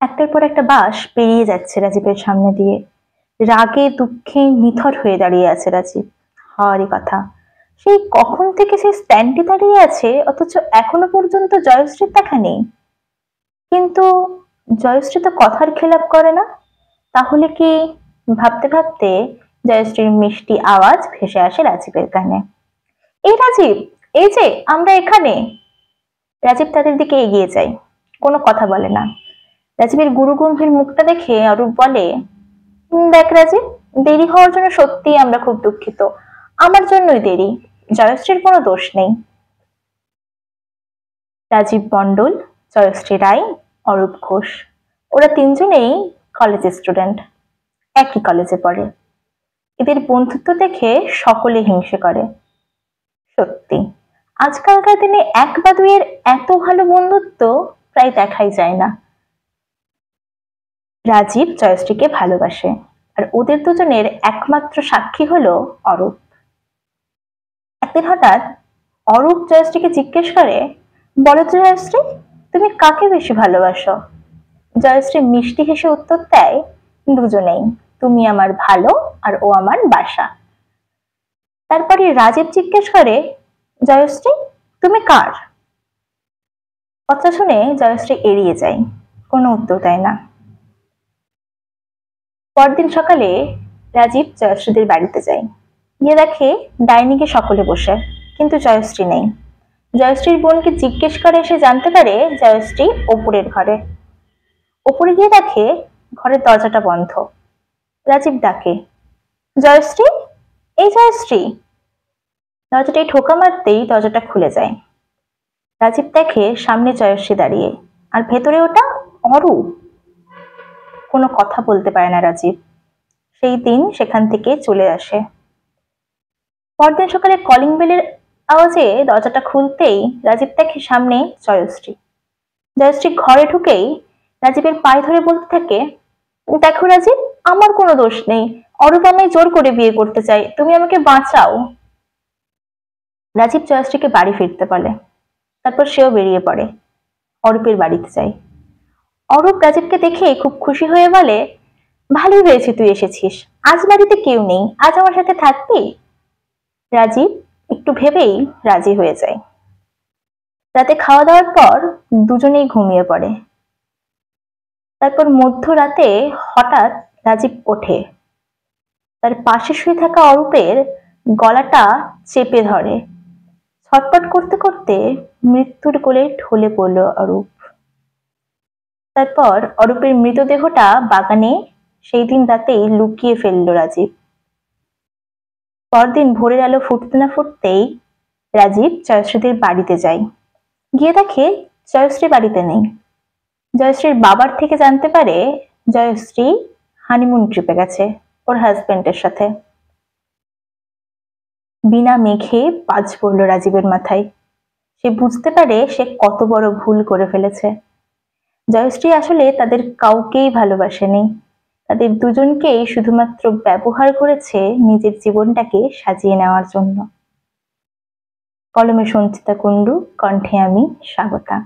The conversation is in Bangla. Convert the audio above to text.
একটার পর একটা বাস পেরিয়ে যাচ্ছে রাজীবের সামনে দিয়ে। রাগে দুঃখে নিথর হয়ে দাঁড়িয়ে আছে রাজীব। হওয়ারই কথা, সেই কখন থেকে সে স্ট্যান্ডে দাঁড়িয়ে আছে, অথচ এখনো পর্যন্ত জয়শ্রীর দেখা নেই। কিন্তু জয়শ্রী তো কথার খেলাপ করে না। তাহলে কি? ভাবতে ভাবতে জয়শ্রীর মিষ্টি আওয়াজ ভেসে আসে রাজীবের কানে। এই রাজীব, এই যে আমরা এখানে। রাজীব তাদের দিকে এগিয়ে যায়, কোনো কথা বলে না। রাজীবের গুরুগম্ভীর মুখটা দেখে অরূপ বলে, দেখ রাজীব, দেরি হওয়ার জন্য সত্যিই আমরা খুব দুঃখিত। আমার জন্যই দেরি, জয়শ্রীর কোনো দোষ নেই। রাজীব মণ্ডল, জয়শ্রী রায়, অরূপ ঘোষ, ওরা তিনজনেই কলেজের স্টুডেন্ট, একই কলেজে পড়ে। এদের বন্ধুত্ব দেখে সকলে হিংসে করে। সত্যি, আজকালকার দিনে এক বা দুইয়ের এত ভালো বন্ধুত্ব প্রায় দেখাই যায় না। রাজীব জয়শ্রীকে ভালোবাসে, আর ওদের দুজনের একমাত্র সাক্ষী হলো অরূপ। একদিন হঠাৎ অরূপ জয়শ্রীকে জিজ্ঞেস করে, বলো তো জয়শ্রী, তুমি কাকে বেশি ভালোবাসো? জয়শ্রী মিষ্টি হেসে উত্তর দেয়, দুজনেই, তুমি আমার ভালো আর ও আমার বাসা। তারপরে রাজীব জিজ্ঞেস করে, জয়শ্রী, তুমি কার? কথা শুনে জয়শ্রী এড়িয়ে যায়, কোনো উত্তর দেয় না। পরদিন সকালে রাজীব জয়শ্রীদের বাড়িতে যায়। গিয়ে দেখে ডাইনিংয়ে সকলে বসে, কিন্তু জয়শ্রী নেই। জয়শ্রীর বোনকে জিজ্ঞেস করে সে জানতে পারে জয়শ্রী ওপরের ঘরে। ওপরে গিয়ে দেখে ঘরের দরজাটা বন্ধ। রাজীব ডাকে, জয়শ্রী, এই জয়শ্রী। দরজাটায় ঠোকা মারতেই দরজাটা খুলে যায়। রাজীব দেখে সামনে জয়শ্রী দাঁড়িয়ে, আর ভেতরে ওটা অরূপ। কোনো কথা বলতে পারে না রাজীব। সেই দিন সেখান থেকে চলে আসে। পরদিন সকালে কলিং বেলের আওয়াজে দরজাটা খুলতেই রাজীব দেখে সামনে জয়শ্রী। জয়শ্রী ঘরে ঢুকেই রাজীবের পায়ে ধরে বলতে থাকে, দেখো রাজীব, আমার কোনো দোষ নেই, অরূপ আমায় জোর করে বিয়ে করতে চাই, তুমি আমাকে বাঁচাও। রাজীব জয়শ্রীকে বাড়ি ফিরতে বলে, তারপর সেও বেরিয়ে পড়ে, অরূপের বাড়িতে যায়। অরূপ রাজীবকে দেখে খুব খুশি হয়ে বলে, ভালোই হয়েছে তুই এসেছিস, আজ বাড়িতে কেউ নেই, আজ আমার সাথে থাকবি? রাজীব একটু ভেবেই রাজি হয়ে যায়। রাতে খাওয়া দাওয়ার পর দুজনেই ঘুমিয়ে পড়ে। তারপর মধ্যরাতে হঠাৎ রাজীব ওঠে, তার পাশে শুয়ে থাকা অরূপের গলাটা চেপে ধরে। ছটপট করতে করতে মৃত্যুর কোলে ঢলে পড়ল অরূপ। তারপর অরূপের মৃতদেহটা বাগানে সেই দিন রাতেই লুকিয়ে ফেলল রাজীব। পরদিন ভোরের আলো ফুটতে না ফুটতেই রাজীব জয়শ্রীদের বাড়িতে যায়। গিয়ে দেখে জয়শ্রী বাড়িতে নেই। জয়শ্রীর বাবার থেকে জানতে পারে জয়শ্রী হানিমুন ট্রিপে গেছে ওর হাজবেন্ডের সাথে। বিনা মেঘে বাজ পড়ল রাজীবের মাথায়। সে বুঝতে পারে সে কত বড় ভুল করে ফেলেছে। জয়শ্রী আসলে তাদের কাউকেই ভালোবাসেনি, তাদের দুজনকেই শুধুমাত্র ব্যবহার করেছে নিজের জীবনটাকে সাজিয়ে নেওয়ার জন্য। কলমে সঞ্চিতা কুণ্ডু, কণ্ঠে আমি স্বাগতা।